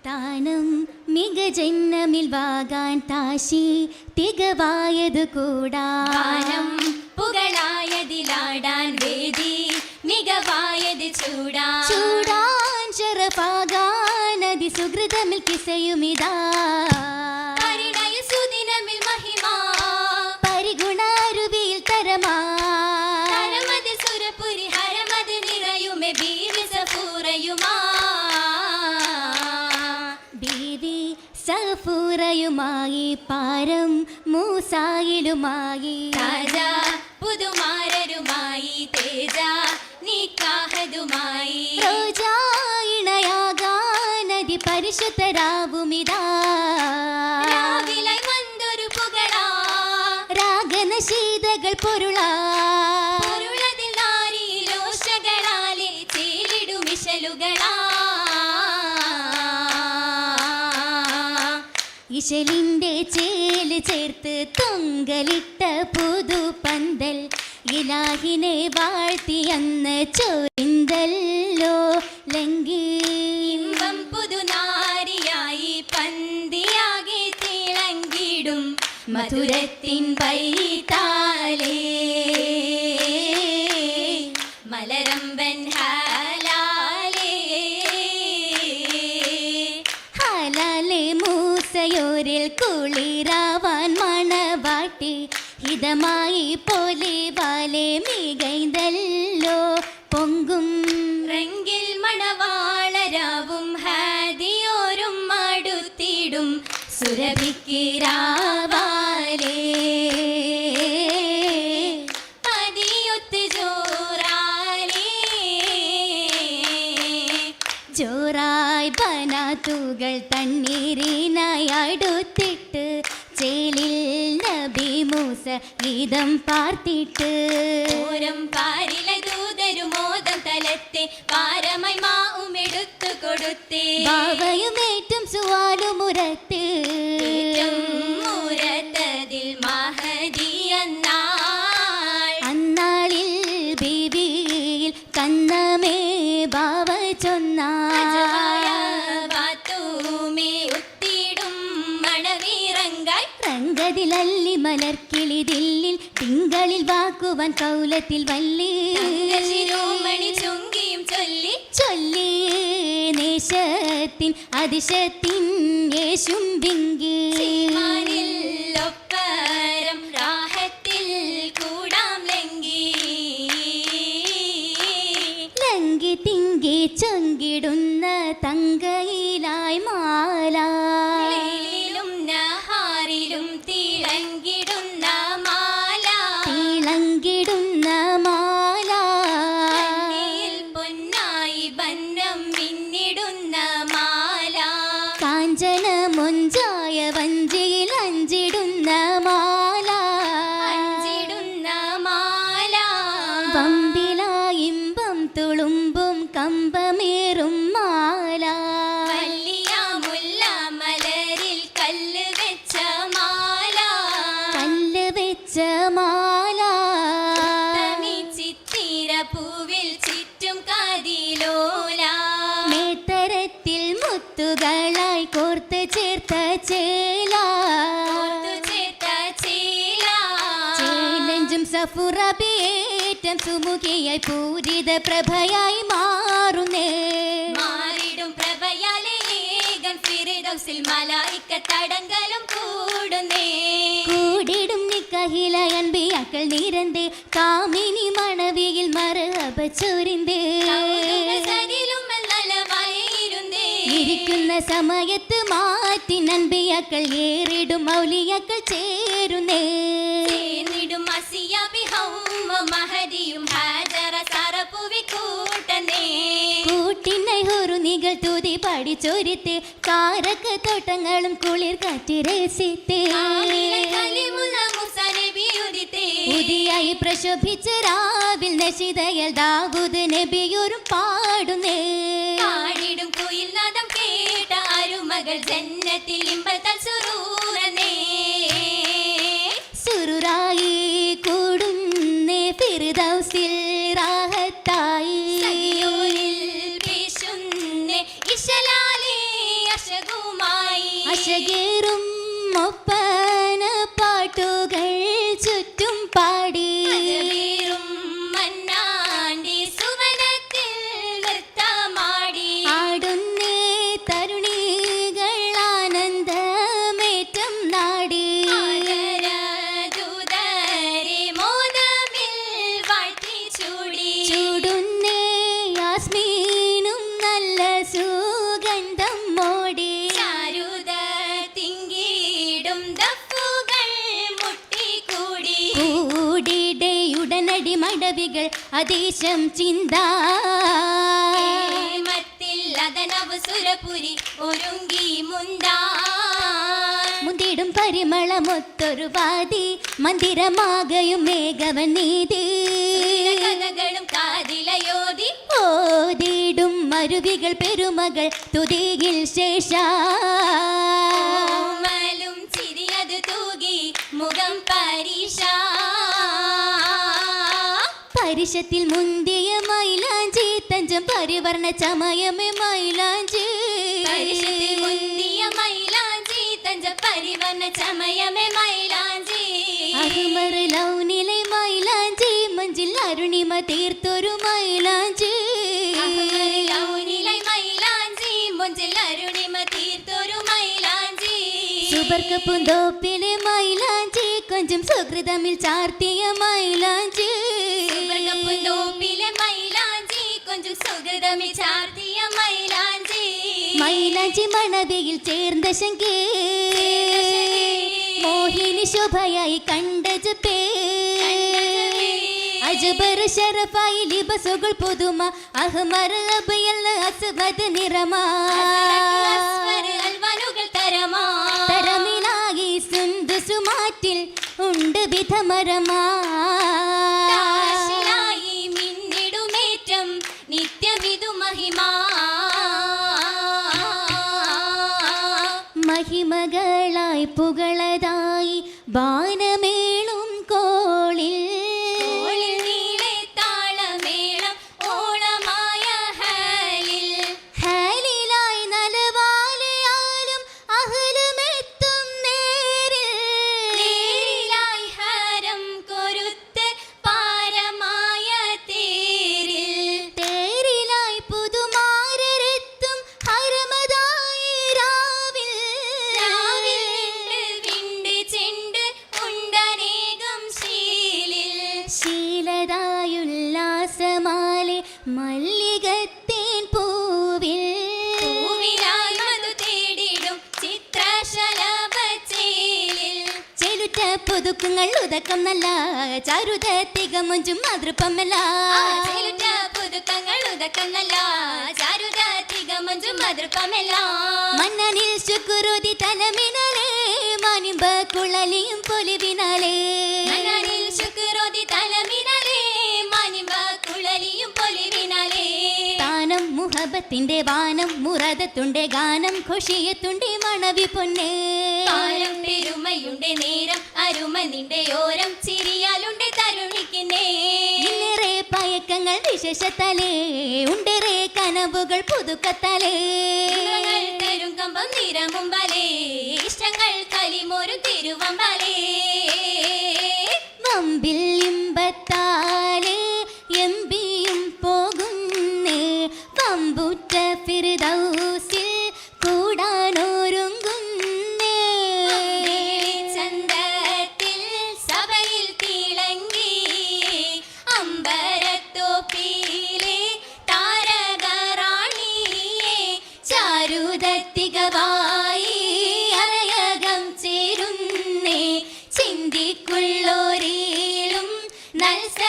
താനം മികജന്മമിൽ വാകാൻ താശി തികവായതു കൂടാനം പുകളായതിലാടാൻ വേദി മികവായത് ചൂടാൻ ശരപാകാൻ അതിസുഹൃതമിൽ കിസയുമിതാ പരിണയ സുദിനമിൽ മഹിമാ പരിഗുണാരുവിയിൽ തരമാ തരമത് സുരപുരി ഹരമത് നിറയുമെ ബീവി സഫൂറയുമാ ബീവി സഫൂറയുമായി പാരം മൂസായിലുമായി രാജ പുതുമാരരുമായി തേജ നിക്കാഹതുമായി ഇണയാകാനതി പരിശുദ്ധരാവുമിതാ രാവിലെ വന്നൊരു പുകളാ രാഗനശീതകൾ പൊരുളാ പൊരുളതിൽ നാരീലോഷകളാലെ ചേലിടുമിശലുകളാ ഇശലിന്റെ ചേല് ചേർത്ത് തൊങ്കലിട്ട പുതുപന്തൽ ഇലാഹിനെ വാഴ്ത്തിയന്ന് ചൊരിന്തല്ലോ ലങ്കി ഇമ്പം പുതുനാരിയായി പന്തിയാകെ തിളങ്ങിടും മധുരത്തിൻ വൈതാലേ മലരമ്പൻ ഹാലാലേ ഹാലാലെ മൂസയോരിൽ കുളിരാവാൻ മണവാട്ടി ഹിതമായി പോലെ വാലെ മികൈന്തല്ലോ പൊങ്കും റെങ്കിൽ മണവാളരാവും ഹാദിയോരും അടുത്തിടും സുരഭിക്കിരാവാലേ പതിയൊത്ത് ജോറാലേ ജോറായി ബനാത്തുകൾ തണ്ണീരിനായി അടുത്തിട്ട് ചേലിൽ നബി മൂസ ഗീതം പാർത്തിട്ട് ഓരം പാരിലെ ദൂതരു മോദം തലത്തെ പാരമായി മാവും എടുത്തു കൊടുത്തേ ഭാവയുമേറ്റും സുവാലുമുരത്ത് മുരത്തതിൽ മഹദി എന്നാൾ അന്നാളിൽ ബീവിയിൽ കന്നമേ ഭാവ ചൊന്നായ വാത്തൂമേ ഉത്തിടും മണവീറങ്കായി രംഗതിലല്ലി മലർക്കിളിതില്ലിൽ തിങ്കളിൽ വാക്കുവാൻ കൗലത്തിൽ വല്ലി ശിരോമണി ചൊങ്കിയും ചൊല്ലി ചൊല്ലി നേശത്തിൻ അതിശത്തിൻ യേശും വിങ്കി മാനിൽ ഒപ്പരം രാഹത്തിൽ കൂടാം ലങ്കി ലങ്കി തിങ്കി ചൊങ്കിടുന്ന തങ്കയിലായി മാല ലൈലിലും നഹാറിലും തിളങ്ങിടുന്ന മാല തിളങ്ങിടുന്ന മാല കണ്ണിയിൽ പൊന്നായി ബന്നം മിന്നിടുന്ന മാല കാഞ്ചന മൊഞ്ചായ വഞ്ചിയിൽ അഞ്ചിടുന്ന മാല അഞ്ചിടുന്ന മാല പമ്പിലായിമ്പം തുളുമ്പും കമ്പമേറും മാല വല്ലിയ മുല്ല മലരിൽ കല്ല് വെച്ച മാല കല്ല് വെച്ച മാല തമി ചിത്തിര പൂവിൽ ചുറ്റും കതിലോല മേത്തരത്തിൽ മുത്തുകളായി കോർത്ത് ചേർത്ത ചേല ചേർത്ത ചേല ചേലഞ്ചും സഫുറബിയേറ്റം സുമുഖിയായി പൂരിത പ്രഭയായി മാറുന്നേ മാറിടും പ്രഭയാലെ ഏകൻ ഫിർദൗസിൽ മലായിക്ക തടങ്കലും കൂടുന്നേ കൂടിടും നിക്കഹില അൻപിയാക്കൾ നിരന്തേ കാമിനി മണവിയിൽ മറബ ചൊരിന്തേ സരിലും നലമായിരുന്നേ ഇരിക്കുന്ന സമയത്ത് മാറ്റി നൻപിയാക്കൾ ഏറിടും മൗലിയാക്കൾ ചേരുന്നേ ചേർന്നിടും അസിയ ബിഹൗമ മഹദിയും ഹാജറ സറപ്പുവി കൂട്ടനേ കൂട്ടിനെ ഒരു നികൾ തൂതി പഠിച്ചൊരിത്തെ കാരക്ക തോട്ടങ്ങളും കുളിർ കാറ്റിരസിത്തേ കലിമുള്ള മുസ നബിയുദിത്തേ പുതിയായി പ്രശോഭിച്ച രാവിൽ നശിതയൽ ദാവൂദ് നബിയൊരും പാടുന്നേ പാടിടും കുയിൽ നാദം കേട്ട അരുമകൾ ജന്നത്തിൽ ഇമ്പത്താൽ സുറൂറനേ സുറുറായി കൂടുന്നേ ഫിർദൗസിൽ റാഹത്തായി സഖിയൂരിൽ പേശുന്നേ ഇശലാലേ അശകേറും ഒപ്പന പാട്ടുകൾ ചുറ്റും പാടി അജമേറും മന്നാണ്ടി സുവനത്തിൽ നൃത്തമാടി ആടുന്നേ തരുണികൾ ആനന്ദമേറ്റം നാടി ആദരദൂതരെ മോദമിൽ വാഴ്ത്തി ചൂടി ചൂടുന്നേ യാസ്മീനും നല്ല സുഗന്ധം മോടി ചാരുത തിങ്കിടും ദഫുകൾ മുട്ടിക്കൂടി കൂടിടയുടനടി മടവികൾ അതീശം ചിന്താ മത്തിൽ അതനവ് സുരപുരി ഒരുങ്ങി മുന്താ മുന്തിടും പരിമളമൊത്തൊരു വാതി മന്ദിരമാകയും മേഘവൻ നീതി കഥകളും കാതിലയോതി ഓതിടും അരുവികൾ പെരുമകൾ തുതിയിൽ ശേഷ ഓമലും ചിരിയത് തൂകി മുഖം പരീക്ഷ പരിഷത്തിൽ മുന്തിയ മൈലാഞ്ചി തഞ്ചം പരിവർണ ചമയമേ മൈലാഞ്ചി പരിഷത്തിൽ മുന്തിയ മൈലാഞ്ചി തഞ്ച പരിവന ചമയമേ മൈലാഞ്ചി അഹ്മർ ലൗനിലെ മൈലാഞ്ചി മഞ്ചിൽ അരുണിമ തീർത്തൊരു മൈലാഞ്ചി അഹ്മർ ലൗനിലെ മൈലാഞ്ചി മുഞ്ചിൽ അരുണിമ തീർത്തൊരു മൈലാഞ്ചി സുബർക്ക പൂന്തോപ്പിലെ മൈലാഞ്ചി കൊഞ്ചും സുഹൃതമിൽ ചാർത്തിയ മൈലാഞ്ചി സുവർഗപ്പൂന്തോപ്പിലെ മൈലാഞ്ചി കൊഞ്ചും സുഹൃതമിൽ ചാർത്തിയ മൈലാഞ്ചി മൈലാഞ്ചി മണവയിൽ ചേർന്ന ശങ്കേ മോഹിനി ശോഭയായി കണ്ടജപ്പേ അജബർ ഷറഫായി ലിബസുകൾ പുതുമ അഹ്മർ അബയല്ല അസ്വദ് നിറമാ അസ്വർ അൽവാനുകൾ തരമാ തരമിലായി സുന്ദുസുമാറ്റിൽ ഉണ്ട് വിധമരമാ കാശിലായി മിന്നിടുമേറ്റം നിത്യവിധു മഹിമാ മഹിമകളായി പുകളതായി ബാനമേളും കോളിൽ കോളിൽ നീളെ താളമേളം ഓളമായ ഹാലിൽ ഹാലിലായി നലവാലയാലും അഹലുമെത്തും നേരിൽ നേരിലായി ഹാരം കൊരുത്ത് പാരമായ തേരിൽ തേരിലായി പുതുമാരെത്തും ഹരമതായി രാവിൽ രാവിൽ വിണ്ട് ചെണ്ട് ഉണ്ടനേകം ശീലിൽ ശീലതായുല്ലാസമാലെ മല്ലികത്തേൻ പൂവിൽ പൂവിലായി മധു തേടിടും ചിത്രശലഭച്ചേലിൽ ചെലുറ്റ പുതുക്കുങ്ങൾ ഉദക്കം നല്ല ചാരുത തികമുഞ്ചും മാതൃപ്പമല്ല ചെലുറ്റ പുതുക്കങ്ങൾ ഉദക്കന്നല്ല ചാരുത തികമഞ്ചും മധുർപ്പമല്ല മന്നനിൽ ശുക്രുതി തലമിനാലേ മാനിമ്പ കുളലിയും പൊലിവിനാലേ മണലിൽ ശുക്രോതി തലമിനാലേ മാനിമ്പ കുഴലിയും പൊലിവിനാലേ താനം മുഹബത്തിന്റെ വാനം മുറദത്തുണ്ടെ ഗാനം ഖുഷിയത്തുണ്ടെ മണവി പൊന്നേ പാരം പെരുമയുണ്ട് നേരം അരുമ നിന്റെ ഓരം ചിരിയാലുണ്ട് തരുണിക്കുന്നേ ഇന്നേറെ പയക്കങ്ങൾ വിശേഷത്തലേ ഉണ്ടേറെ കനവുകൾ പുതുക്കത്തലേ ഇമ്പങ്ങൾ തരും കമ്പം നിറമുമ്പലേ ഇഷ്ടങ്ങൾ കലിമൊരു തിരുവമ്പലേ വമ്പിൽ ഇമ്പത്താലേ എംബിയും പോകുന്നേ വമ്പുറ്റ ഫിർദൗസിൽ കൂടാനൊരുങ്ങുന്നേ ചന്തത്തിൽ സഭയിൽ തിളങ്ങി അമ്പരത്തോപ്പിലെ താരകറാണിയെ ചാരുദത്തികവായി അരയകം ചേരുന്നേ ചിന്തിക്കുള്ളോരീലും നൽസ